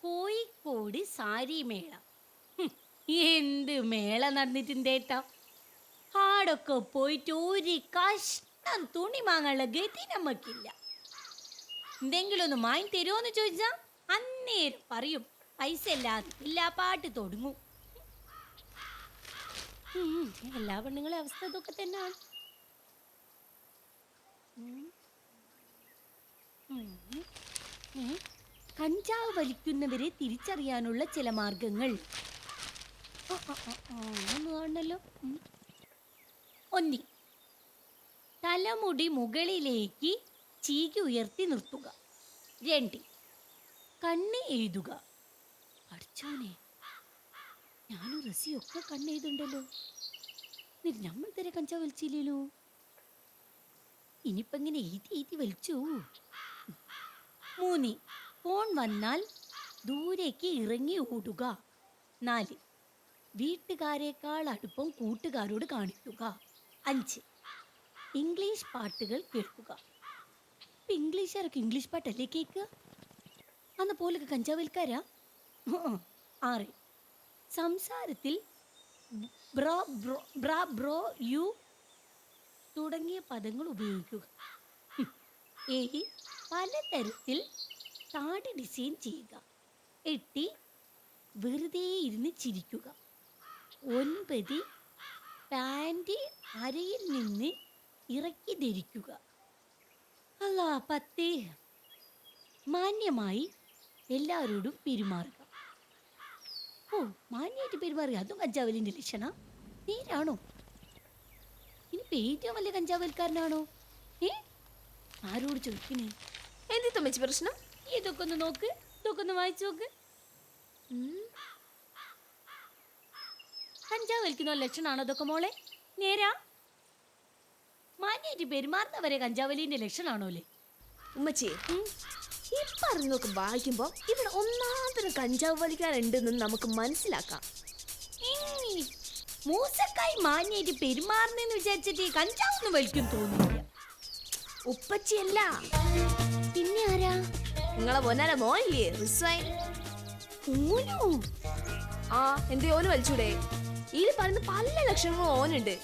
കോഴിക്കോട് സാരി മേള. ഹും, എന്ത് മേള നടന്നിട്ടുണ്ടേട്ടാ. ആടൊക്കെ പോയിട്ട് ഒരു കഷ്ണം തുണി വാങ്ങാനുള്ള ഗതി നമുക്കില്ല. എന്തെങ്കിലും ഒന്ന് വാങ്ങി തരുമോന്ന് ചോദിച്ചാ അന്നേരം പറയും പൈസ ഇല്ലാതെ ഇല്ല, പാട്ട് തുടങ്ങും. എല്ലാ പെണ്ണുങ്ങളെ അവസ്ഥ ഇതൊക്കെ തന്നെയാണ്. കഞ്ചാവ് വലിക്കുന്നവരെ തിരിച്ചറിയാനുള്ള ചില മാർഗങ്ങൾ ഒന്ന് കാണണല്ലോ. ഒന്നി, തലമുടി മുകളിലേക്ക് ചീകി ഉയർത്തി നിർത്തുക. 2, കണ്ണ് എഴുതുക. പഠിച്ചോനെ, ഞാനും റസിയൊക്കെ കണ്ണ് എഴുതുണ്ടല്ലോ. എന്നിട്ട് നമ്മൾ തരെ കഞ്ചാവ് വലിച്ചില്ലല്ലോ. ഇനിയിപ്പോ ഇങ്ങനെ എഴുതി എഴുതി വലിച്ചു. 3, ഫോൺ വന്നാൽ ദൂരേക്ക് ഇറങ്ങി ഓടുക. 4, വീട്ടുകാരേക്കാൾ അടുപ്പം കൂട്ടുകാരോട് കാണിക്കുക. 5, ഇംഗ്ലീഷ് പാട്ടുകൾ കേൾക്കുക. ഇപ്പം ഇംഗ്ലീഷുകാരൊക്കെ ഇംഗ്ലീഷ് പാട്ടല്ലേ കേൾക്കുക? അന്ന് പോലൊക്കെ കഞ്ചാവൽക്കാരാ. 6, സംസാരത്തിൽ bro bro bra bro you തുടങ്ങിയ പദങ്ങൾ ഉപയോഗിക്കുക. 7, പലതരത്തിൽ താടി ഡിസൈൻ ചെയ്യുക. 8, വെറുതെ ഇരുന്ന് ചിരിക്കുക. 9, പാൻറ് അരയിൽ നിന്ന് ഇറക്കി ധരിക്കുക. അല്ല. 10, മാന്യമായി എല്ലാവരോടും പെരുമാറുക. ഓ, മാന്യമായിട്ട് പെരുമാറുക, അതും കഞ്ചാവലിൻ്റെ ലക്ഷണ? നേരാണോ? ഇനിയിപ്പോൾ ഏറ്റവും വലിയ കഞ്ചാവൽക്കാരനാണോ? ആരോട് ചോദിക്കണേ? എന്തി തമ്മിച്ച് പ്രശ്നം? ഇതൊക്കെ ഒന്ന് നോക്ക്, ഇതൊക്കെ ഒന്ന് വായിച്ചു നോക്ക്. കഞ്ചാവ് വലിക്കുന്ന ലക്ഷണാണോ ഇതൊക്കെ മോളെ? നേരാ? മാന്യായിട്ട് പെരുമാറുന്നവരെ കഞ്ചാവലിന്റെ ലക്ഷണാണോല്ലേ? ഉമ്മച്ചി, ഈ പറഞ്ഞൊക്കെ വായിക്കുമ്പോ ഇവിടെ ഒന്നാന്തരം കഞ്ചാവ് വലിക്കാറുണ്ടെന്ന് നമുക്ക് മനസ്സിലാക്കാം. മൂസക്കായി മാന്യായിട്ട് പെരുമാറുന്നെന്ന് വിചാരിച്ചിട്ട് ഈ കഞ്ചാവൊന്നും വലിക്കും തോന്നുന്നില്ല. ഉപ്പച്ചിയല്ല, പിന്നെ ആരാ? നിങ്ങളെ പൊന്നാല മോനില്ലേ, റിസ്വൈൻ. ഓനോ? ആ, എന്തേ ഓന് വലിച്ചൂടെ? ഇതിൽ പറയുന്ന പല ലക്ഷണങ്ങളും ഓനുണ്ട്.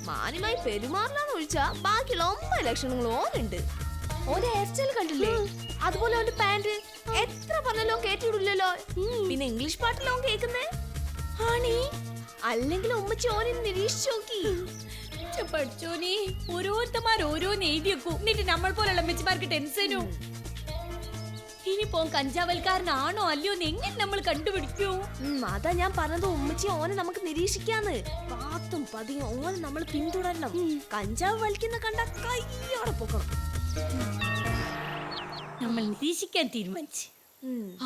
മാന്യമായി പെരുമാറലാന്ന് ഒഴിച്ചാ ബാക്കിയുള്ള 9 ലക്ഷണങ്ങളും ഓനുണ്ട്. ഓന്റെ ഹെയർ സ്റ്റൈൽ കണ്ടില്ലേ? അതുപോലെ ഓന്റെ പാന്റ് എത്ര പറഞ്ഞാലും കേട്ടിടില്ലല്ലോ. പിന്നെ ഇംഗ്ലീഷ് പാട്ടിലോ കേൾക്കുന്നേ ആണേ? അല്ലെങ്കിൽ ഉമ്മച്ചി ഓനെ നിരീക്ഷിച്ചു നോക്കി. പഠിച്ചോനെ, ഓരോരുത്തമാർ ഓരോന്ന് എഴുതിയേക്കും. എന്നിട്ട് നമ്മൾ പോലുള്ള അമ്മച്ചിമാർക്ക് ടെൻഷനോ? ഇനിയിപ്പോ കഞ്ചാവൽക്കാരനാണോ അല്ലയോ എന്ന് എങ്ങനെ നമ്മൾ കണ്ടുപിടിക്കൂ? അതാ ഞാൻ പറഞ്ഞത്, ഉമ്മച്ചി ഓനെ നമുക്ക് നിരീക്ഷിക്കാന്ന്. പാത്തും പതിയും ഓനെ നമ്മൾ പിന്തുടരണം. കഞ്ചാവ് വലിക്കുന്ന കണ്ട കയ്യോടെ പൊക്കണം. നമ്മൾ നിരീക്ഷിക്കാൻ തീരുമാനിച്ച്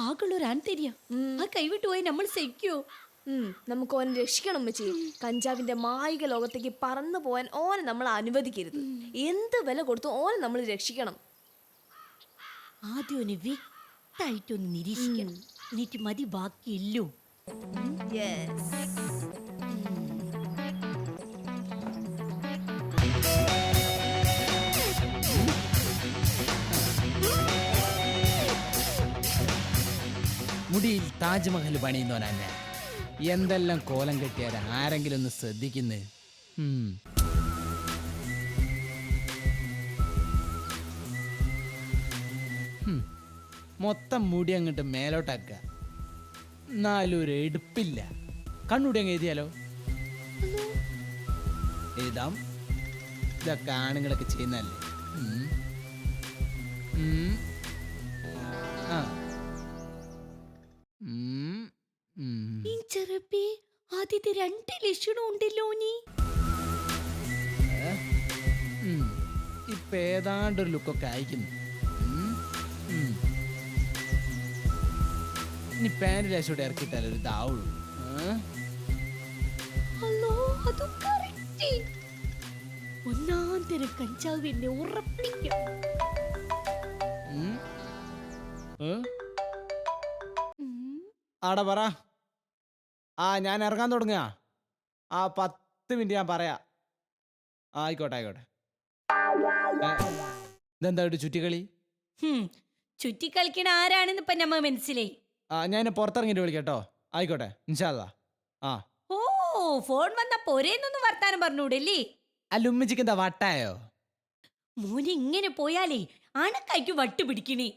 ആകുള്ളൊരു ആൺതരിയ ആ കൈവിട്ട് പോയി നമ്മൾ സഹിക്കോ? നമുക്ക് ഓനെ രക്ഷിക്കണം ഉമ്മച്ചി. കഞ്ചാവിന്റെ മായിക ലോകത്തേക്ക് പറന്നു പോവാൻ ഓനെ നമ്മൾ അനുവദിക്കരുത്. എന്ത് വില കൊടുത്തു ഓനെ നമ്മൾ രക്ഷിക്കണം. ആദ്യം ഒന്ന് വ്യക്തമായിട്ടൊന്ന് നിരീക്ഷിക്കണം. എന്നിട്ട് മതി ബാക്കിയല്ലോ. മുടിയിൽ താജ്മഹൽ പണിയുന്നവനാ. എന്തെല്ലാം കോലം കെട്ടിയാൽ ആരെങ്കിലും ഒന്ന് ശ്രദ്ധിക്കുന്നേ. മൊത്തം മുടി അങ്ങോട്ട് മേലോട്ടാക്കുക. എന്നാലും ഒരു എടുപ്പില്ല. കണ്ണുടി അങ്ങ് എഴുതിയാലോ? എഴുതാം. ഇതൊക്കെ ആണുങ്ങളൊക്കെ ചെയ്യുന്നല്ലേ. ആദ്യത്തെ 2 ലക്ഷണം ഉണ്ടല്ലോ നീ. ഇപ്പൊ ഏതാണ്ടൊരു ലുക്കൊക്കെ അയക്കുന്നു. ഇനി പാൻറ് ലേശോടെ ഇറക്കിയിട്ടാലേ ഒരു ഇതാവുള്ളൂ. ഒന്നാന്തരം കഞ്ചാവിനെ ഉറപ്പിക്കാം. ആടാ പറ. ഞാൻ ഇറങ്ങാൻ തുടങ്ങുക. 10 മിനിറ്റ് ഞാൻ പറയാ. ആയിക്കോട്ടെ ആയിക്കോട്ടെ. ഇതെന്താ ചുറ്റിക്കളി? ചുറ്റിക്കളിക്കണ ആരാണെന്ന് ഇപ്പൊ നമ്മ മനസ്സിലായി. ഞാൻ പുറത്തിറങ്ങിയിട്ട് വിളിക്കാം കേട്ടോ. ആയിക്കോട്ടെ, ഇൻഷാല്ലാ. ആ ഓ ഫോൺ വന്ന പോരേന്നൊന്നും വർത്താനം പറഞ്ഞൂടല്ലേ? അല്ല, ഉമ്മച്ചിക്ക് എന്താ വട്ടായോ? മോനെ ഇങ്ങനെ പോയാലേ അണക്കായ്ക്ക് വട്ട് പിടിക്കണേ.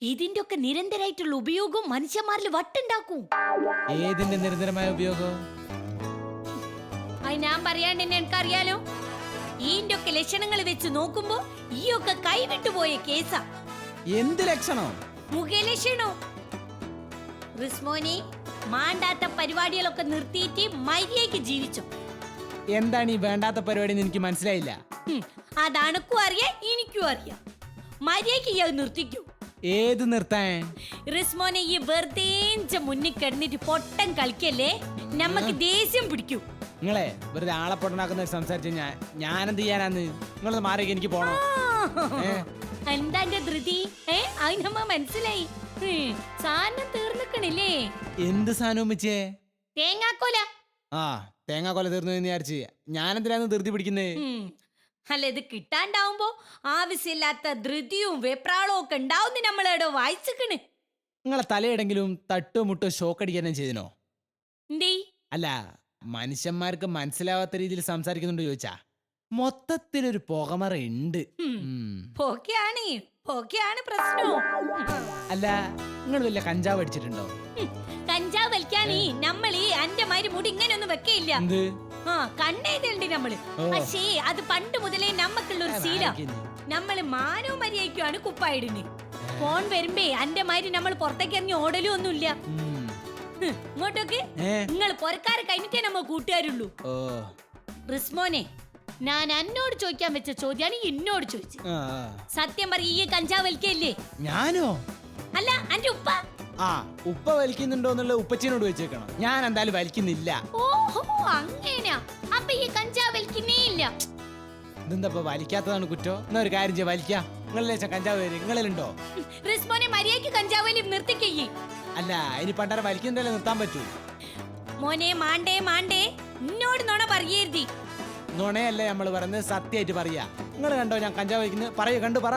ഇതിന്റെ ഒക്കെ നിരന്തരായിട്ടുള്ള ഉപയോഗം മനുഷ്യന്മാരിൽ വട്ടുണ്ടാക്കും. ഏതിന്റെ നിരന്തരമായ ഉപയോഗം? അത് ഞാൻ പറയാണ്ട് തന്നെ എനിക്കറിയാലോ. ഈന്റെ ഒക്കെ ലക്ഷണങ്ങൾ വെച്ച് നോക്കുമ്പോ ഈ ഒക്കെ കൈവിട്ടു പോയ കേസാ. എന്ത് ലക്ഷണം? മുഖലക്ഷണോ? റിസ്മോനെ മാണ്ടാത്ത പരിപാടികളൊക്കെ നിർത്തിയിട്ട് മര്യാദയ്ക്ക് ജീവിച്ചോ. എന്താണ് ഈ വേണ്ടാത്ത പരിപാടി എന്ന് എനിക്ക് മനസ്സിലായില്ല. അതണക്കും അറിയാം, എനിക്കും അറിയാം. മര്യാദയ്ക്ക് ഈ അത് നിർത്തിക്കൂ. ഏത് നിർത്താൻ? റിസ്മോനെ ഈ വെറുതെ മുന്നിൽ കിടന്നിട്ട് പൊട്ടൻ കളിക്കല്ലേ, നമ്മക്ക് ദേഷ്യം പിടിക്കൂ. നിങ്ങളെ വെറുതെ ആളെ പൊട്ടനാക്കുന്ന സംസാരിച്ചു ഞാനെന്ത് ചെയ്യാനാന്ന്? നിങ്ങളത് മാറിയൊക്കെ എനിക്ക് പോണോ? എന്താ എന്റെ ധൃതി? അതിനമ്മ മനസ്സിലായി. സാധനം തീർന്നിക്കണില്ലേ? എന്ത് സാധനവും വെച്ചേ? തേങ്ങാക്കോല. ആ, തേങ്ങാക്കൊല തീർന്നു എന്ന് വിചാരിച്ച് ഞാനെന്തിനാന്ന് ധൃതി പിടിക്കുന്നേ? അല്ല, ഇത് കിട്ടാണ്ടാവുമ്പോ ആവശ്യമില്ലാത്ത ധൃതിയും വെപ്രാളവും ഒക്കെ ഉണ്ടാവുന്ന നമ്മളെടോ വായിച്ചിക്കണ്. നിങ്ങളെ തലയിടെങ്കിലും തട്ടോ മുട്ടോ ഷോക്ക് അടിക്കാനും ചെയ്തിനോ? എന്തേ? അല്ല, മനുഷ്യന്മാർക്ക് മനസ്സിലാവാത്ത രീതിയിൽ സംസാരിക്കുന്നുണ്ട് ചോദിച്ചാ മൊത്തത്തിലൊരു പുകമറ ഉണ്ട്. പോക്കെയാണ് പ്രശ്നം. അല്ല, നിങ്ങൾ വല്ല കഞ്ചാവ് അടിച്ചിട്ടുണ്ടോ? കഞ്ചാവ് വലിക്കാനേ നമ്മളീ അന്റെ മാതിരി മുടി ഇങ്ങനെ ഒന്നും വെക്കയില്ല. എന്ത്? കണ്ണെഴുതുണ്ട് നമ്മള്. പക്ഷേ അത് പണ്ട് മുതലേ നമ്മക്കുള്ള ഒരു ശീലം. നമ്മള് മാനോ മര്യാദയ്ക്കാണ് കുപ്പായിടുന്നത്. ഫോൺ വരുമ്പേ അന്റെ മാതിരി നമ്മൾ പുറത്തേക്ക് ഇറങ്ങി ഓടലും ഒന്നുമില്ല. ഇങ്ങോട്ടൊക്കെ നിങ്ങൾ പുറക്കാരെ കഴിഞ്ഞിട്ടേ നമ്മ കൂട്ടുകാരുള്ളൂ. റിസ്മോനെ, ഞാൻ എന്നോട് ചോദിക്കാൻ വെച്ച ചോദ്യാണ് എന്നോട് ചോദിച്ചു. സത്യം പറ, ഈ കഞ്ചാവ് വലിക്കല്ലേ? ഞാനോ? അല്ല, അന്റെ ഉപ്പ. ഉപ്പ വലിക്കുന്നുണ്ടോ എന്നുള്ള ഉപ്പച്ചീനോട് വെച്ചേക്കണം. ഞാൻ എന്തായാലും വലിക്കുന്നില്ല. ഓഹോ, അങ്ങനെയാ. അപ്പൊ ഈ കഞ്ചാവ് വലിക്കുന്നേ ഇല്ല. ഇതെന്താ വലിക്കാത്തതാണ് കുറ്റോ? എന്നാ ഒരു കാര്യം ചെയ്യാം, വലിക്കാം. നിങ്ങളിലെ കഞ്ചാവ് വരും നിങ്ങളിലുണ്ടോ? റിസ്മോനെ മര്യാദയ്ക്ക് കഞ്ചാവ് വലി നിർത്തിക്കയ്യേ. അല്ല, ഇനി പണ്ടര വലിക്കുന്നതല്ലേ നിർത്താൻ പറ്റൂ? മോനെ മാണ്ടേ എന്നോട് നുണ പറയരുതി. നുണയല്ലേ നമ്മള് പറയുന്നത്, സത്യമായിട്ട് പറയാ. നിങ്ങൾ കണ്ടോ ഞാൻ കഞ്ചാവ് വലിക്കുന്നത്? പറയൂ, കണ്ടു പറ.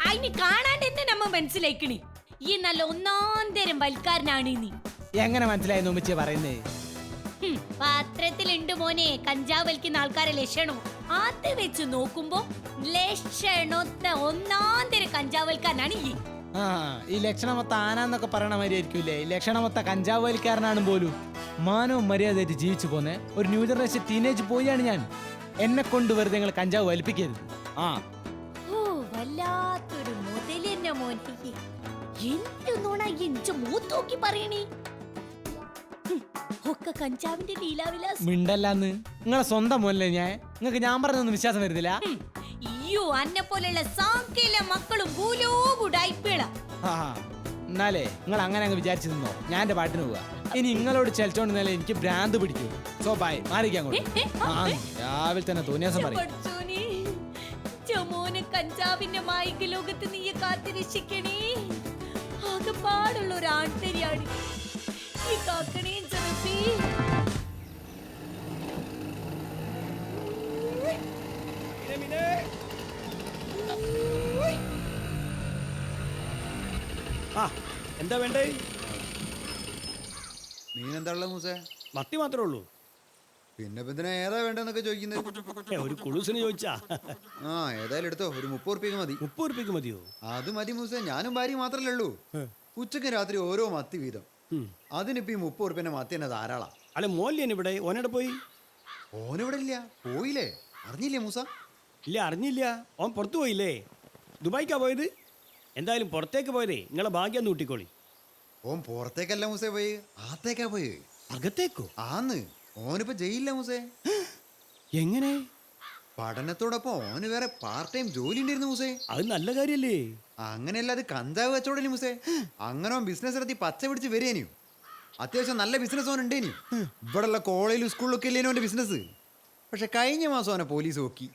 അതിന് കാണാണ്ട് തന്നെ നമ്മ മനസ്സിലാക്കണേ ഈ നല്ല ഒന്നാന്തരം വൽക്കാരനാണ് നീ. എങ്ങനെ മനസ്സിലായി നോമിച്ചേ പറയുന്നേ? പത്രത്തിലുണ്ട് മോനെ കഞ്ചാവ് വലിക്കുന്ന ആൾക്കാരെ ലക്ഷണം. അത് വെച്ച് നോക്കുമ്പോ ലക്ഷണത്തെ ഒന്നാന്തരം കഞ്ചാവ് വലിക്കാരനാണ് ഈ. ഈ ലക്ഷണമൊത്ത ആനാന്നൊക്കെ പറയണ മാതിരി ആയിരിക്കൂലേ ഈ ലക്ഷണമൊത്ത കഞ്ചാവ് വലിക്കാരനാണ് പോലും. മാനവും മര്യാദയായിട്ട് ജീവിച്ചു പോന്നെ ഒരു ന്യൂ ജനറേഷൻ ടീനേജ് പോയാണ് ഞാൻ. എന്നെ കൊണ്ട് വെറുതെ നിങ്ങൾ കഞ്ചാവ് വലിപ്പിക്കരുത്. വല്ലാത്തൊരു മുതലെന്നെ മോനെ. എന്ത് നുണ ഇഞ്ച മൂത്തോക്കി പറയണേ. ഒക്കെ കഞ്ചാവിന്റെ ലീലാവിലാസ്. മിണ്ടല്ലാന്ന്. നിങ്ങളെ സ്വന്തം മോനല്ലേ ഞാൻ. നിങ്ങൾക്ക് ഞാൻ പറഞ്ഞൊന്നും വിശ്വാസം വരുന്നില്ല. അയ്യോ, അന്നെ പോലെയുള്ള സാക്കിലെ മക്കളും ഭൂലോകുടായിപ്പേള. എന്നാലേ നിങ്ങൾ അങ്ങനെ അങ്ങ് വിചാരിച്ചു നിന്നോ. ഞാൻ എന്റെ പാട്ടിന് പോവാ. ഇനി നിങ്ങളോട് ചലിച്ചോണ്ടെന്നാലേ എനിക്ക് ഭ്രാന്ത് പിടിക്കൂ. സോ ബൈ, മാറിക്കാൻ രാവിലെ തന്നെ തോന്നിയാസം പറയും. മോനെ കഞ്ചാവിന്റെ മായിക ലോകത്ത് നീ കാത്തിരക്ഷിക്കണേ. ആകെപ്പാടുള്ള ഒരു ആൺതരിയാണ് ഈ കാക്കണേ ചെറുപ്പി. എന്താ വേണ്ടേ? മീനെന്താ ഉള്ളത് മൂസേ? മത്തി മാത്രമേ ഉള്ളൂ. പിന്നെ ഇതിനെ ഏതാ വേണ്ടെന്നൊക്കെ ചോദിക്കുന്നത്? ഒരു കുളുസിന് ചോദിച്ചാ. ഏതായാലും എടുത്തോ, ഒരു 30 ഉറുപ്പിക മതി. 30 ഉറുപ്പിക്ക് മതിയോ? അത് മതി മൂസേ, ഞാനും ഭാര്യ മാത്രല്ലേ ഉള്ളൂ. ഉച്ചക്ക് രാത്രി ഓരോ മത്തി വീതം. അതിനിപ്പോ ഈ 30 ഉറുപ്പിന്റെ മത്തി തന്നെ ധാരാളം. അല്ലെ മോല്യൻ ഇവിടെ ഓനോടെ പോയി? ഓനിവിടെ ഇല്ല, പോയില്ലേ? അറിഞ്ഞില്ലേ മൂസ? ഇല്ല, അറിഞ്ഞില്ല. ഓൻ പുറത്തു പോയില്ലേ? ദുബായിക്കാ പോയത്? എന്തായാലും പുറത്തേക്ക് പോയതേ നിങ്ങളെ ഭാഗ്യം കൂട്ടിക്കോളി. ഓൻ പുറത്തേക്കല്ല മൂസേ പോയി, അകത്തേക്കാ പോയി. അകത്തേക്കോ? ആന്ന്, ഓനിപ്പോ ജയിലില്ല മൂസേ. എങ്ങനെ? പഠനത്തോടൊപ്പം ഓന് വേറെ പാർട്ട് ടൈം ജോലി ഉണ്ടായിരുന്നു മൂസേ. അത് നല്ല കാര്യല്ലേ? അങ്ങനെയല്ല, അത് കഞ്ചാവ് കച്ചവടം മൂസേ. അങ്ങനെ ഓൻ ബിസിനസ് നടത്തി പച്ച പിടിച്ച് വരേനു. അത്യാവശ്യം നല്ല ബിസിനസ് ഓൻ ഉണ്ടേനു. ഇവിടെയുള്ള കോളേജിലും സ്കൂളിലൊക്കെ ഇല്ലേനു ഓന്റെ ബിസിനസ്. പക്ഷെ കഴിഞ്ഞ മാസം ഓനെ പോലീസ് നോക്കി.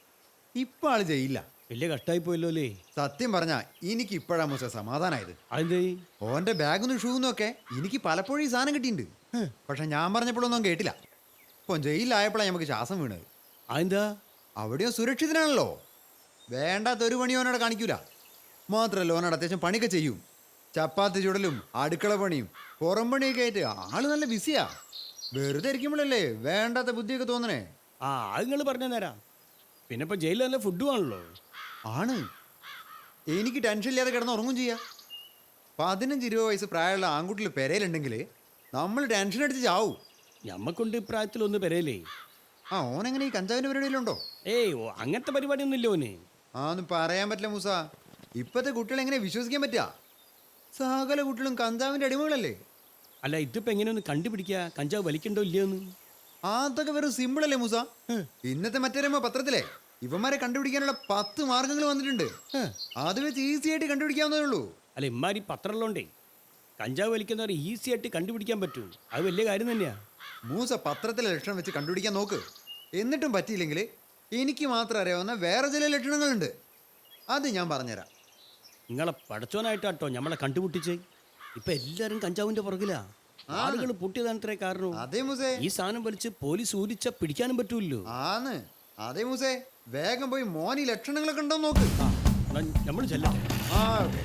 ഇപ്പൊ ആള് ചെയ്യില്ല. വലിയ കഷ്ടായി പോയല്ലോ അല്ലേ? സത്യം പറഞ്ഞാ എനിക്ക് ഇപ്പോഴാ മൂസ സമാധാനായത്. അതെന്തേ? ഓന്റെ ബാഗൊന്നും ഷൂന്നൊക്കെ എനിക്ക് പലപ്പോഴും ഈ സാധനം കിട്ടിയിട്ടുണ്ട്. പക്ഷെ ഞാൻ പറഞ്ഞപ്പോഴൊന്നും കേട്ടില്ല. ഇപ്പൊ ജയിലിലായപ്പോഴാണ് നമുക്ക് ശ്വാസം വീണത്. അതെന്താ? അവിടെയോ സുരക്ഷിതനാണല്ലോ. വേണ്ടാത്ത ഒരു പണി ഓനോടെ കാണിക്കൂല. മാത്രമല്ല ഓനോട് അത്യാവശ്യം പണിയൊക്കെ ചെയ്യും. ചപ്പാത്തി ചുടലും അടുക്കള പണിയും പുറം പണിയൊക്കെ ആയിട്ട് ആള് നല്ല ബിസിയാ. വെറുതെ ഇരിക്കുമ്പോഴല്ലേ വേണ്ടാത്ത ബുദ്ധിയൊക്കെ തോന്നണേ. ആ അത് നിങ്ങൾ പറഞ്ഞ നേരാ. പിന്നെ ഇപ്പൊ ജയിലിൽ നല്ല ഫുഡും ആണല്ലോ. ആണ്. എനിക്ക് ടെൻഷൻ ഇല്ലാതെ കിടന്ന് ഉറങ്ങും ചെയ്യാം. 15-20 വയസ്സ് പ്രായമുള്ള ആൺകുട്ടികൾ പെരയിലുണ്ടെങ്കിൽ നമ്മൾ ടെൻഷൻ അടിച്ച് ചാവും. ഞമ്മക്കൊണ്ട് ഇപ്രായത്തിലൊന്ന് പെരയില്ലേ. ആ ഓനെങ്ങനെ ഈ കഞ്ചാവിൻ്റെ പരിപാടിയിലുണ്ടോ? ഏയ് ഓ അങ്ങനത്തെ പരിപാടിയൊന്നും ഇല്ല ഓന്. ഒന്നും പറയാൻ പറ്റില്ല മൂസ. ഇപ്പോഴത്തെ കുട്ടികളെ എങ്ങനെ വിശ്വസിക്കാൻ പറ്റുക? സകല കുട്ടികളും കഞ്ചാവിൻ്റെ അടിമകളല്ലേ. അല്ല ഇതിപ്പോ എങ്ങനെയൊന്ന് കണ്ടുപിടിക്കുക കഞ്ചാവ് വലിക്കണ്ടോ ഇല്ലയോന്ന്? അതൊക്കെ വെറും സിമ്പിൾ അല്ലേ മൂസ. ഇന്നത്തെ മറ്റേ പത്രത്തിലെ ഇവന്മാരെ കണ്ടുപിടിക്കാനുള്ള 10 മാർഗങ്ങൾ വന്നിട്ടുണ്ട്. അത് വെച്ച് ഈസി ആയിട്ട് കണ്ടുപിടിക്കാവുന്നതേ ഉള്ളൂ. അല്ല ഇമ്മാരി പത്രമുള്ളോണ്ടേ കഞ്ചാവ് വലിക്കുന്നവരെ ഈസി ആയിട്ട് കണ്ടുപിടിക്കാൻ പറ്റും. അത് വലിയ കാര്യം തന്നെയാ. മൂസ പത്രത്തിലെ ലക്ഷണം വെച്ച് കണ്ടുപിടിക്കാൻ നോക്ക്. എന്നിട്ടും പറ്റിയില്ലെങ്കിൽ എനിക്ക് മാത്രം അറിയാവുന്ന വേറെ ചില ലക്ഷണങ്ങളുണ്ട്. അത് ഞാൻ പറഞ്ഞുതരാം. നിങ്ങളെ പടച്ചോനായിട്ടാട്ടോ നമ്മളെ കണ്ടുപിടിച്ചേ. ഇപ്പൊ എല്ലാരും കഞ്ചാവിന്റെ പുറകിലാ. ആളുകൾ പൊട്ടിയതാണത്രേ കാരണം. അതേ മൂസേ. ഈ സാധനം വലിച്ച് പോലീസ് ഊരിച്ച പിടിക്കാനും പറ്റൂല്ലോ. ആന്ന്. അതേ മൂസേ. വേഗം പോയി മോനി ലക്ഷണങ്ങളൊക്കെ ഉണ്ടോ നോക്ക്. നമ്മൾ ചെല്ലട്ടെ. ആ ഓക്കെ.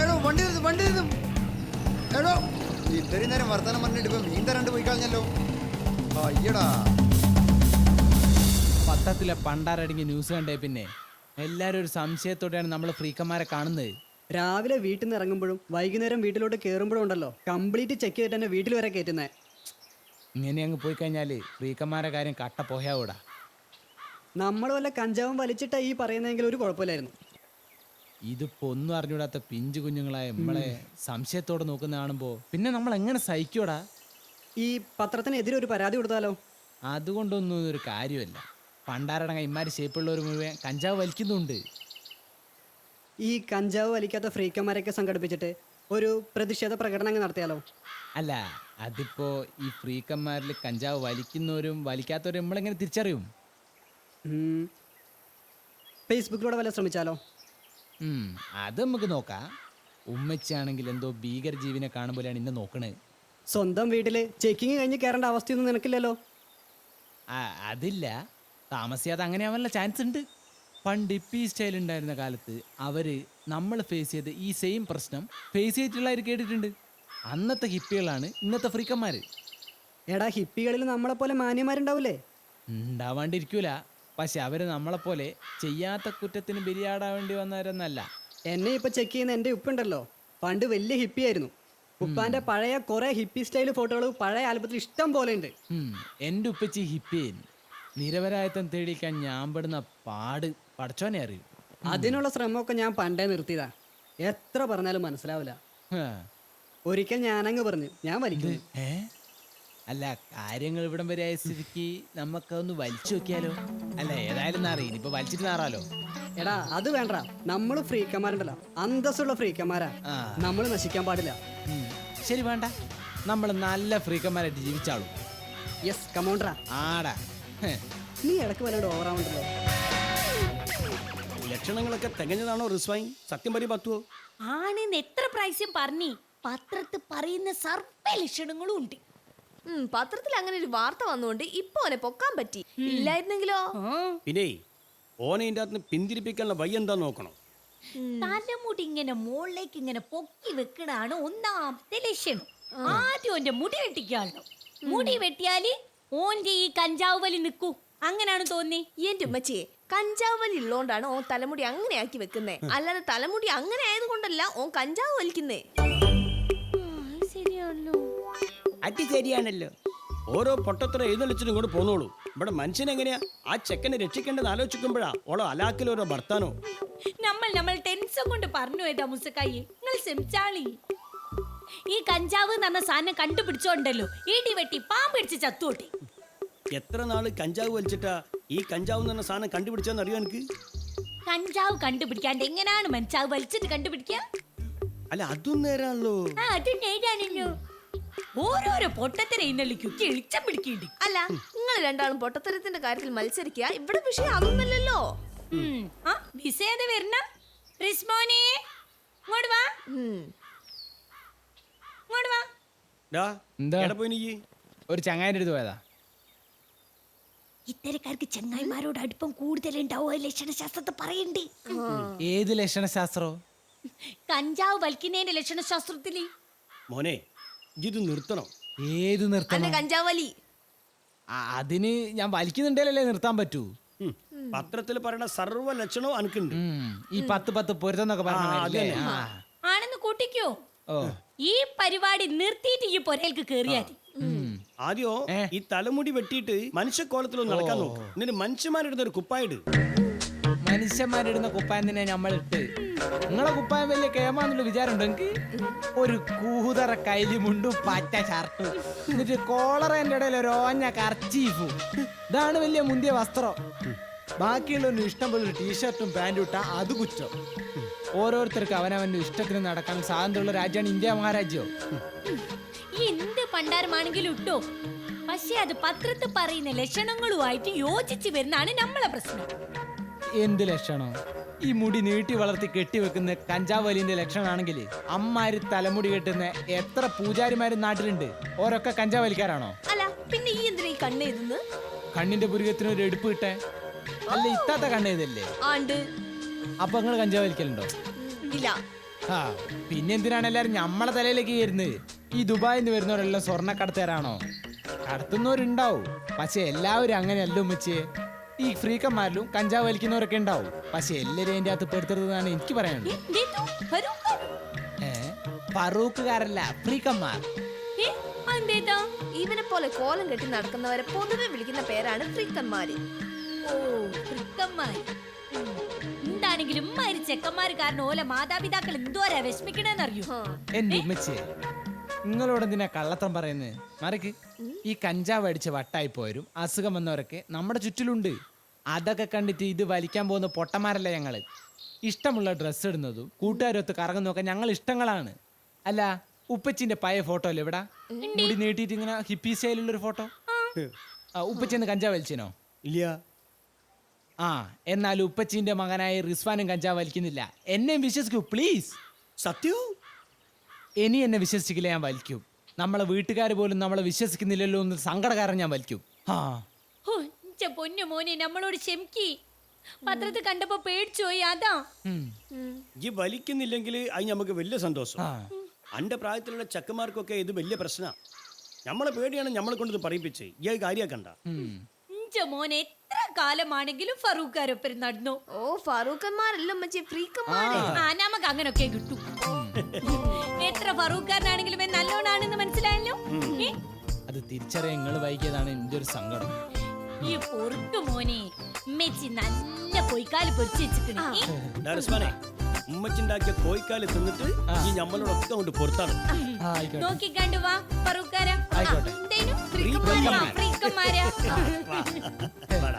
എടോ വണ്ടി നിർത്തും. എടോ ഇത്രയും നേരം വർത്തമാനം പറഞ്ഞിട്ട് ഇപ്പൊ മീൻ തരാണ്ട് പോയി കളഞ്ഞല്ലോ. അയ്യടാ. പത്രത്തിലെ പണ്ടാരടങ്ങിയ ന്യൂസ് കണ്ടേ പിന്നെ എല്ലാവരും ഒരു സംശയത്തോടെയാണ് നമ്മൾ ഫ്രീക്കന്മാരെ കാണുന്നത്. രാവിലെ വീട്ടിൽ നിന്ന് ഇറങ്ങുമ്പോഴും വൈകുന്നേരം വീട്ടിലോട്ട് കയറുമ്പോഴും ഉണ്ടല്ലോ കംപ്ലീറ്റ് ചെക്ക് ചെയ്തിട്ട് തന്നെ വീട്ടിൽ വരെ കയറ്റുന്നേ. ഇങ്ങനെ അങ്ങ് പോയി കഴിഞ്ഞാൽ ഫ്രീക്കന്മാരെ കാര്യം കട്ട പോയാവൂടാ. നമ്മൾ വല്ല കഞ്ചാവും വലിച്ചിട്ടാ ഈ പറയുന്നതെങ്കിൽ ഒരു കുഴപ്പമില്ലായിരുന്നു. ഇതിപ്പോ ഒന്നും അറിഞ്ഞൂടാത്ത പിഞ്ചു കുഞ്ഞുങ്ങളായ നമ്മളെ സംശയത്തോടെ നോക്കുന്ന കാണുമ്പോൾ പിന്നെ നമ്മൾ എങ്ങനെ സഹിക്കോടാ? ഈ പത്രത്തിനെതിരെ ഒരു പരാതി കൊടുത്താലോ? അതുകൊണ്ടൊന്നും ഒരു കാര്യമല്ല. പണ്ടാരടങ്ങ ഇമാര് ഷേപ്പുള്ളവർ മുഴുവൻ കഞ്ചാവ് വലിക്കുന്നുണ്ട്. ഈ കഞ്ചാവ് വലിക്കാത്ത ഫ്രീക്കന്മാരെയൊക്കെ സംഘടിപ്പിച്ചിട്ട് ഒരു പ്രതിഷേധ പ്രകടനം അങ്ങ് നടത്തിയാലോ? അല്ല അതിപ്പോ ഈ ഫ്രീക്കന്മാരിൽ കഞ്ചാവ് വലിക്കുന്നവരും വലിക്കാത്തവരും നമ്മളെങ്ങനെ തിരിച്ചറിയും? ഫേസ്ബുക്കിലൂടെ വല്ല ശ്രമിച്ചാലോ? അത് നമുക്ക് നോക്കാം. ഉമ്മച്ചാണെങ്കിൽ എന്തോ ഭീകര ജീവനെ കാണുമ്പോഴാണ് ഇന്നെ നോക്കണേ. സ്വന്തം വീട്ടില് ചെക്കിങ് കഴിഞ്ഞ് കയറേണ്ട അവസ്ഥയൊന്നും നിനക്കില്ലല്ലോ. അതില്ല, താമസിയാതെ അങ്ങനെ ആവാനുള്ള ചാൻസ് ഉണ്ട്. പണ്ട് ഇപ്പി സ്റ്റൈൽ ഉണ്ടായിരുന്ന കാലത്ത് അവര് നമ്മൾ ഫേസ് ചെയ്ത് ഈ സെയിം പ്രശ്നം ഫേസ് ചെയ്തിട്ടുള്ളവർ കേട്ടിട്ടുണ്ട്. അന്നത്തെ ഹിപ്പികളാണ് ഇന്നത്തെ ഫ്രീക്കന്മാര്. എടാ ഹിപ്പികളിൽ നമ്മളെപ്പോലെ മാന്യന്മാരുണ്ടാവില്ലേ? ഉണ്ടാവാണ്ടിരിക്കൂല. പക്ഷെ അവര് നമ്മളെപ്പോലെ ചെയ്യാത്ത കുറ്റത്തിന് ബലിയാടാവേണ്ടി വന്നവരെന്നല്ല. എന്നെ ഇപ്പൊ ചെക്ക് ചെയ്യുന്ന എൻ്റെ ഉപ്പുണ്ടല്ലോ, പണ്ട് വലിയ ഹിപ്പിയായിരുന്നു. ഉപ്പാന്റെ പഴയ കുറെ ഹിപ്പി സ്റ്റൈൽ ഫോട്ടോകൾ പഴയ ആൽബത്തിൽ ഇഷ്ടം പോലെ ഉണ്ട്. എൻ്റെ ഉപ്പച്ചി ഹിപ്പിയായിരുന്നു. നിരപരായത്വം തേടിക്കാൻ ഞാൻ പെടുന്ന പാട് പടച്ചോനെ അറിയും. അതിനുള്ള ശ്രമമൊക്കെ ഞാൻ പണ്ടേ നിർത്തിയതാ. എത്ര പറഞ്ഞാലും മനസ്സിലാവില്ല. ഒരിക്കൽ ഞാനങ്ങ് പറഞ്ഞു ഞാൻ വലിക്കും. അല്ല കാര്യങ്ങൾ ഇവിടം വരെ ആയ സ്ഥിതിക്ക് നമുക്കൊന്ന് വലിച്ചു നോക്കിയാലോ? അല്ല ഏതായാലും നാറിയില്ല, ഇപ്പൊ വലിച്ചിട്ട് നാറാലോ. എടാ അത് വേണ്ട, നമ്മള് ഫ്രീക്കന്മാരുണ്ടല്ലോ, അന്തസ്സുള്ള ഫ്രീക്കന്മാരാ. നമ്മൾ നശിക്കാൻ പാടില്ല. ശരി വേണ്ട, നമ്മൾ നല്ല ഫ്രീക്കന്മാരായിട്ട് ജീവിച്ചാളൂ. യെസ് കമോണ്ടറാ. ആടാ നീ ഇടക്ക് വല്ലാണ്ട് ഓവറാവുണ്ടല്ലോ. ലക്ഷണങ്ങളൊക്കെ തികഞ്ഞതാണോ റിസ്വായി? സത്യം പറയും പറ്റുവോ? ആണെന്ന് എത്ര പ്രാവശ്യം പറഞ്ഞി. പത്രത്തിൽ പറയുന്ന സർവ്വ ലക്ഷണങ്ങളും ഉണ്ട്. പത്രത്തിൽ അങ്ങനെ ഒരു വാർത്ത വന്നുകൊണ്ട് ഇപ്പൊ ഓനെ പൊക്കാൻ പറ്റി. ഇല്ലായിരുന്നെങ്കിലോ? പിന്നെ ഓനെ ഇതിൻ്റെ അകത്ത് പിന്തിരിപ്പിക്കാനുള്ള വഴി എന്താ നോക്കണം. തലമുടി ഇങ്ങനെ മുകളിലേക്ക് ഇങ്ങനെ പൊക്കി വെക്കണാണ് ഒന്നാമത്തെ ലക്ഷണം. ആദ്യം ഓന്റെ മുടി വെട്ടിക്കാണോ. മുടി വെട്ടിയാല് ഓന്റെ ഈ കഞ്ചാവ് വലി നിക്കൂ. അങ്ങനാണ് തോന്നി. എന്റെ ഉമ്മച്ചിയെ കഞ്ചാവ് വലി ഉള്ളോണ്ടാണ് ഓൻ തലമുടി അങ്ങനെ ആക്കി വെക്കുന്നേ. അല്ലാതെ തലമുടി അങ്ങനെ ആയതുകൊണ്ടല്ല ഓൻ കഞ്ചാവ് വലിക്കുന്നേ. ശരിയാണല്ലോ. അറ്റി ശരിയാണല്ലോ. ഓരോ പൊട്ടത്തറ എഴുന്നള്ളിച്ചിട്ട് ഇങ്ങോട്ട് പോന്നോളൂ. ഇവിടെ മനുഷ്യനെങ്ങനെയാ ആ ചെക്കനെ രക്ഷിക്കേണ്ടത് ആലോചിക്കുമ്പോഴാ ഓളോ അലാക്കിലോരോ ഭർത്താനോ. നമ്മൾ ടെൻഷൻ കൊണ്ട് പറഞ്ഞു പോയതാ മുസക്കായി. നിങ്ങൾ ശ്രമിച്ചാളി. ഈ കഞ്ചാവ് എന്ന് പറഞ്ഞ സാധനം കണ്ടുപിടിച്ചോണ്ടല്ലോ ഇടി വെട്ടി പാമ്പിടിച്ച് ചത്തോട്ടെ. എത്ര നാള് കഞ്ചാവ് വലിച്ചിട്ടാ ഈ കഞ്ചാവ് എന്ന് പറഞ്ഞ സാധനം കണ്ടുപിടിച്ചെന്ന് അറിയോ എനിക്ക്? കഞ്ചാവ് കണ്ടുപിടിക്കാണ്ട് എങ്ങനെയാണ് മനുഷ്യാവ് വലിച്ചിട്ട് കണ്ടുപിടിക്കുക? അല്ല അതും നേരാണല്ലോ. അത് നേരാണല്ലോ. ഓരോരോ പൊട്ടത്തര ഇന്നലിക്കും കിളിച്ചം പിടിക്കേണ്ടി. അല്ല നിങ്ങൾ രണ്ടാളും പൊട്ടത്തരത്തിന്റെ കാര്യത്തിൽ മത്സരിക്കുക. ഇവിടെ വിഷയം അതൊന്നല്ലല്ലോ. വിസേത വരണ റിസ്മോനെ ഇങ്ങോട്ട് വാ. ഇങ്ങോട്ട് വാ. എന്താ? എവിടെ പോയി നീ? ഒരു ചങ്ങായിന്റെ അടുത്ത് പോയതാ. ഇത്തരക്കാർക്ക് ചങ്ങായിമാരോട് അടുപ്പം കൂടുതലുണ്ടാവോ ലക്ഷണശാസ്ത്രത്തെ പറയണ്ടേ. ഏത് ലക്ഷണശാസ്ത്രോ? കഞ്ചാവ് വലിക്കുന്നതിന്റെ ലക്ഷണശാസ്ത്രത്തില്. മോനെ ഇത് നിർത്തണം. ഏത് അന്റെ നിർത്തണം? കഞ്ചാവലി അതിന് ഞാൻ വലിക്കുന്നുണ്ടേലല്ലേ നിർത്താൻ പറ്റൂ. പത്രത്തിൽ പറയുന്ന സർവ്വ ലക്ഷണവും അനക്കുണ്ട്. ഈ 10 പൊരുത്തന്നൊക്കെ പറഞ്ഞല്ലേ? ആണെന്ന് കൂട്ടിക്കോ. ഓ ഈ പരിപാടി നിർത്തിയിട്ട് ഈ പൊരയിലേക്ക് കേറിയാതി. ആദ്യോ ഈ തലമുടി വെട്ടിയിട്ട് മനുഷ്യക്കോലത്തിലൊന്ന് നടക്കാൻ നോക്കും. എന്നിട്ട് മനുഷ്യന്മാരിടുന്ന ഒരു കുപ്പായിട്. മനുഷ്യന്മാരിടുന്ന കുപ്പായം തന്നെ നമ്മളിട്ട്. നിങ്ങളെ കുപ്പായം വലിയ കേമാന്നുള്ള വിചാരമുണ്ടോ എനിക്ക്? ഒരു കൂതറ കൈലി മുണ്ടും പച്ച ഷർട്ടും എന്നിട്ട് കോളറേന്റെ ഇടയിൽ ഒരു ഓഞ്ഞ കർച്ചീഫും. ഇതാണ് വലിയ മുന്തിയ വസ്ത്രം. ബാക്കിയുള്ളവന് ഇഷ്ടം പോലെ ഒരു ടീഷർട്ടും പാൻറ്റും ഇട്ടാ അത് കുറ്റം. ഓരോരുത്തർക്ക് അവനവന്റെ ഇഷ്ടത്തിന് നടക്കാൻ സ്വാതന്ത്ര്യമുള്ള രാജ്യമാണ് ഇന്ത്യ മഹാരാജ്യം. എന്ത് പണ്ടാരമാണെങ്കിലും ഇട്ടോ, പക്ഷെ അത് പത്രത്തിൽ പറയുന്ന ലക്ഷണങ്ങളുമായിട്ട് യോജിച്ച് വരുന്നതാണ് നമ്മളെ പ്രശ്നം. എന്ത് ലക്ഷണം? ഈ മുടി നീട്ടി വളർത്തി കെട്ടിവെക്കുന്ന കഞ്ചാവ് വലിന്റെ ലക്ഷണമാണെങ്കിൽ അമ്മാര് തലമുടി കെട്ടുന്ന എത്ര പൂജാരിമാരും നാട്ടിലുണ്ട്. ഓരൊക്കെ കഞ്ചാവ് വലിക്കാരാണോ? അല്ല പിന്നെ ഈ എന്തിനാ ഈ കണ്ണ് എഴുതുന്നു? കണ്ണിന്റെ പുരുകത്തിന് ഒരു എടുപ്പ് കിട്ടേ. അല്ല ഇത്താത്ത കണ്ണെഴുതല്ലേ? ആണ്ട് അപ്പൊ നിങ്ങൾ കഞ്ചാവ് വലിക്കലുണ്ടോ? ഇല്ല. ആ പിന്നെ എന്തിനാണ് എല്ലാരും നമ്മളെ തലയിലേക്ക് വരുന്നത്? ഈ ദുബായിൽ നിന്ന് വരുന്നവരെല്ലാം സ്വർണ്ണ കടത്തുകാരാണോ? കടത്തുന്നവരുണ്ടാവും, പക്ഷെ എല്ലാവരും അങ്ങനെയല്ല ഉമ്മച്ചേ. ഈ ഫ്രീക്കന്മാരിലും കഞ്ചാവ് വലിക്കുന്നവരൊക്കെ ഉണ്ടാവും, പക്ഷെ എല്ലാവരും അതിന്റെ അകത്ത് പെടുത്തരുതെന്നാണ് എനിക്ക് പറയാനുള്ളത്. എന്തേതു? ഫറൂഖ്? ഫറൂഖുകാരല്ല, ഫ്രീക്കന്മാർ. എന്തേതാ? ഇവനെ പോലെ കോലം കെട്ടി നടക്കുന്നവരെ പൊതുവെ വിളിക്കുന്ന പേരാണ് ഫ്രീക്കന്മാര്. ഓ, ഫ്രീക്കന്മാര്. എന്താണെങ്കിലും ഉമ്മാര് ചെക്കന്മാര് കാരണം ഓല മാതാപിതാക്കൾ എന്തോരാ വിഷമിക്കണെന്നറിയോ? എന്റെ ഉമ്മച്ചേ, നിങ്ങളോട് എന്തിനാ കള്ളത്തം പറയുന്നത്? മറിക്ക് ഈ കഞ്ചാവ് അടിച്ച് വട്ടായി പോയവരും അസുഖം വന്നവരൊക്കെ നമ്മുടെ ചുറ്റിലുണ്ട്. അതൊക്കെ കണ്ടിട്ട് ഇത് വലിക്കാൻ പോകുന്ന പൊട്ടന്മാരല്ല ഞങ്ങള്. ഇഷ്ടമുള്ള ഡ്രസ്സ് ഇടുന്നതും കൂട്ടുകാരൊത്ത് കറങ്ങുന്നതൊക്കെ ഞങ്ങൾ ഇഷ്ടങ്ങളാണ്. അല്ല ഉപ്പച്ചിന്റെ പഴയ ഫോട്ടോ അല്ലേ ഇവിടെ? മുടി നീട്ടിയിട്ട് ഇങ്ങനെ ഹിപ്പി സ്റ്റൈലുള്ള ഒരു ഫോട്ടോ. ഉപ്പച്ചിന്ന് കഞ്ചാവ് വലിച്ചനോ? ഇല്ല. ആ എന്നാൽ ഉപ്പച്ചിന്റെ മകനായ റിസ്വാനും കഞ്ചാവ് വലിക്കുന്നില്ല. എന്നെയും വിശ്വസിക്കൂ പ്ലീസ്. സത്യവും ഇനി എന്നെ വിശ്വസിക്കില്ല, ഞാൻ വലിക്കും. നമ്മളെ വീട്ടുകാർ പോലും നമ്മളെ വിശ്വസിക്കുന്നില്ലല്ലോ എന്ന് സങ്കടകാരൻ ഞാൻ വലിക്കും. ആ ഓ, ഇഞ്ച പൊന്നു മോനെ, നമ്മളോട് ക്ഷമിക്കി. പത്രത്തിൽ കണ്ടപ്പോ പേടിച്ചോയി, അതാ. ഈ വലിക്കുന്നില്ലെങ്കിൽ അത് നമുക്ക് വലിയ സന്തോഷം. ആ. അന്റെ പ്രായത്തിലുള്ള ചക്കന്മാർക്കൊക്കെ ഇത് വലിയ പ്രശ്നമാണ്. നമ്മളെ പേടിയാണ് നമ്മളെ കൊണ്ടിത് പറയിപ്പിച്ച് ഈ കാര്യാക്കണ്ട. ഇഞ്ച മോനെ, എത്ര കാലമാണെങ്കിലും ഫറൂഖാരൊപ്പം നടന്നു. ഓ ഫറൂഖന്മാരല്ല മച്ചി ഫ്രീക്കന്മാര്. ആ നമുക്ക് അങ്ങനൊക്കെ കിട്ടും. എത്ര ഫറൂഖാരനാണെങ്കിലും നല്ലോണാണെന്ന് മനസ്സിലായല്ലോ. അത് തിരിച്ചറിയാൻ നിങ്ങൾ വൈകിയതാണ് എന്റെ ഒരു സങ്കടം. ഈ പൊറുക്ക് മോനെ, ഉമ്മച്ചി നല്ല പൊയ്ക്കാല് പൊരിച്ചു വെച്ചിട്ടുണ്ട്. ഉമ്മച്ചുണ്ടാക്കിയ കോഴിക്കാല് തിന്നിട്ട് ഈ നമ്മളോടൊക്കെ കൊണ്ട് പൊറത്താണ്. നോക്കിക്കണ്ടു വാ ഫറൂഖാര. ആയിക്കോട്ടെ. എന്തേനും ഫ്രീക്കന്മാരാ.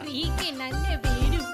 ഫ്രീക്ക് നല്ല പേരും.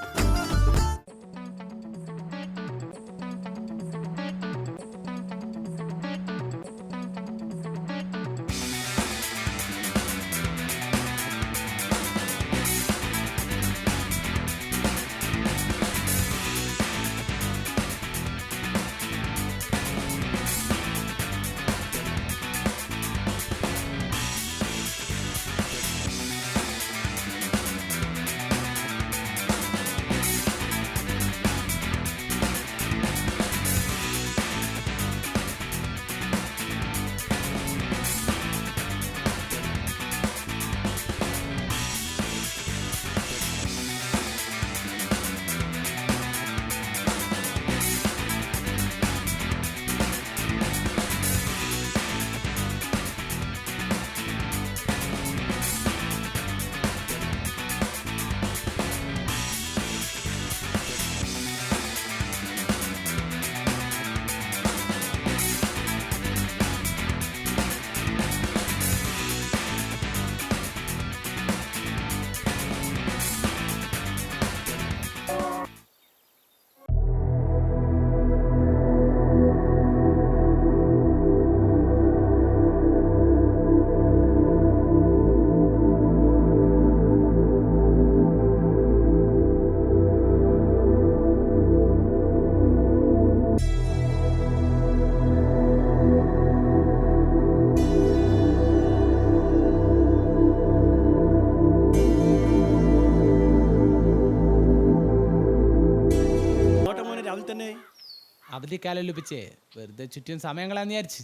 അവധിക്കാലം ലഭിച്ചേ വെറുതെ ചുറ്റും സമയം കളയാന്ന് വിചാരിച്ചു.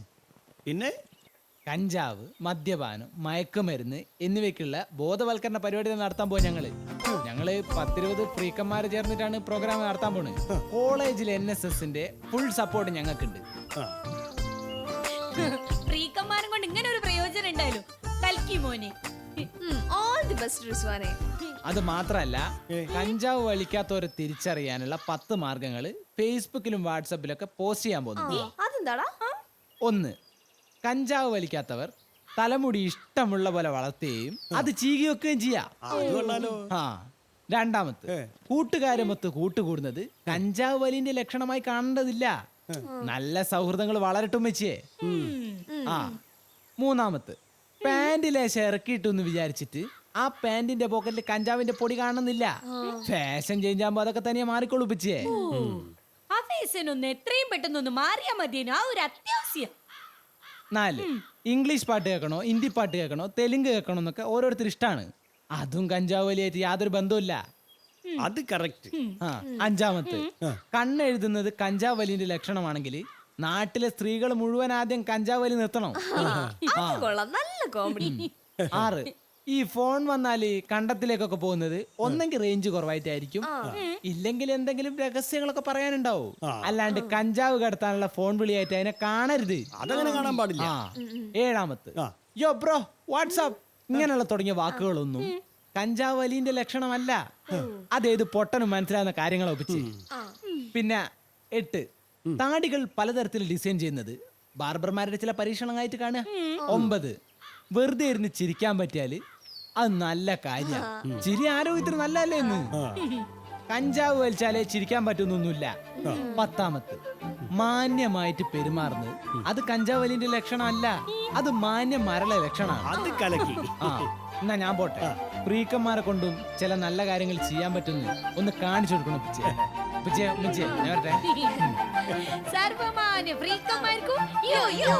പിന്നെ കഞ്ചാവ്, മദ്യപാനം, മയക്കുമരുന്ന് എന്നിവയ്ക്കുള്ള ബോധവൽക്കരണ പരിപാടി നടത്താൻ പോയി ഞങ്ങള് 10-20 ഫ്രീക്കന്മാർ ചേർന്നിട്ടാണ് പ്രോഗ്രാം നടത്താൻ പോണത്. കോളേജിൽ NSSന്റെ ഫുൾ സപ്പോർട്ട് ഞങ്ങൾക്കുണ്ട്. ഫ്രീക്കന്മാരും കൊണ്ട് ഇങ്ങനെ ഒരു പ്രയോജനം ഉണ്ടായാലും കൽക്കി മോനെ. ഓൾ ദി ബെസ്റ്റ് റിസ്വാനെ. അത് മാത്രല്ല, കഞ്ചാവ് വലിക്കാത്തവരെ തിരിച്ചറിയാനുള്ള 10 മാർഗങ്ങൾ ഫേസ്ബുക്കിലും വാട്സപ്പിലൊക്കെ പോസ്റ്റ് ചെയ്യാൻ പോകുന്നു. അതെന്താടാ? 1, കഞ്ചാവ് വലിക്കാത്തവർ തലമുടി ഇഷ്ടമുള്ള പോലെ വളർത്തുകയും അത് ചീകി വെക്കുകയും ചെയ്യാം. ആ 2, കൂട്ടുകാരുമൊത്ത് കൂട്ടുകൂടുന്നത് കഞ്ചാവ് വലിന്റെ ലക്ഷണമായി കാണേണ്ടതില്ല. നല്ല സൗഹൃദങ്ങൾ വളരട്ടും വെച്ചേ. ആ 3, പാന്റിലെ ഇറക്കിയിട്ടെന്ന് വിചാരിച്ചിട്ട് ആ പാന്റിന്റെ പോക്കറ്റിൽ കഞ്ചാവിന്റെ പൊടി കാണുന്നില്ല. ഫാഷൻ ചേഞ്ച് ആകുമ്പോ അതൊക്കെ തനിയെ മാറിക്കൊള്ളിപ്പിച്ചേ. ആ ഫേസിനൊന്ന് എത്രയും പെട്ടെന്നൊന്ന് മാറിയാ മതിയേനു. ആ ഒരു അത്യാവശ്യം. 4, ഇംഗ്ലീഷ് പാട്ട് കേൾക്കണോ, ഹിന്ദി പാട്ട് കേൾക്കണോ, തെലുങ്ക് കേൾക്കണോ എന്നൊക്കെ ഓരോരുത്തർ ഇഷ്ടമാണ്. അതും കഞ്ചാവ് വലിയായിട്ട് യാതൊരു ബന്ധവുമില്ല. അത് കറക്റ്റ്. 5, കണ്ണെഴുതുന്നത് കഞ്ചാവ് വലിന്റെ ലക്ഷണമാണെങ്കിൽ നാട്ടിലെ സ്ത്രീകൾ മുഴുവൻ ആദ്യം കഞ്ചാവ് വലി നിർത്തണം. അത് കൊള്ളാം, നല്ല കോമഡി. 6, ഈ ഫോൺ വന്നാല് കണ്ടത്തിലേക്കൊക്കെ പോകുന്നത് ഒന്നെങ്കിൽ റേഞ്ച് കുറവായിട്ടായിരിക്കും, ഇല്ലെങ്കിൽ എന്തെങ്കിലും രഹസ്യങ്ങളൊക്കെ പറയാനുണ്ടാവും. അല്ലാണ്ട് കഞ്ചാവ് കടത്താനുള്ള ഫോൺ വിളിയായിട്ട് അതിനെ കാണരുത്. അതങ്ങനെ കാണാൻ പാടില്ല. 7, യോ ബ്രോ വാട്സാപ്പ് ഇങ്ങനെയുള്ള തുടങ്ങിയ വാക്കുകളൊന്നും കഞ്ചാവ് വലിന്റെ ലക്ഷണമല്ല. അതേത് പൊട്ടനും മനസ്സിലാവുന്ന കാര്യങ്ങളെ ഒപ്പിച്ച്. പിന്നെ 8, താടികൾ പലതരത്തിൽ ഡിസൈൻ ചെയ്യുന്നത് ബാർബർമാരുടെ ചില പരീക്ഷണങ്ങളായിട്ട് കാണുക. 9, വെറുതെ ഇരുന്ന് ചിരിക്കാൻ പറ്റിയാല് അത് നല്ല കാര്യമാണ്. ചിരി ആരോഗ്യത്തിന് നല്ലല്ലേ എന്ന്. കഞ്ചാവ് വലിച്ചാലേ ചിരിക്കാൻ പറ്റുന്നൊന്നുമില്ല. 10, മാന്യമായിട്ട് പെരുമാറുന്നത് അത് കഞ്ചാവ് വലിന്റെ ലക്ഷണമല്ല, അത് മാന്യന്മാരുടെ ലക്ഷണമാണ്. അത് കലക്കി. എന്നാ ഞാൻ പോട്ടെ. ഫ്രീക്കന്മാരെ കൊണ്ടും ചില നല്ല കാര്യങ്ങൾ ചെയ്യാൻ പറ്റുന്നു ഒന്ന് കാണിച്ചു കൊടുക്കണം. ഞാൻ വരട്ടെ. സർവമാന്യ ഫ്രീക്കന്മാർക്കും യോ യോ.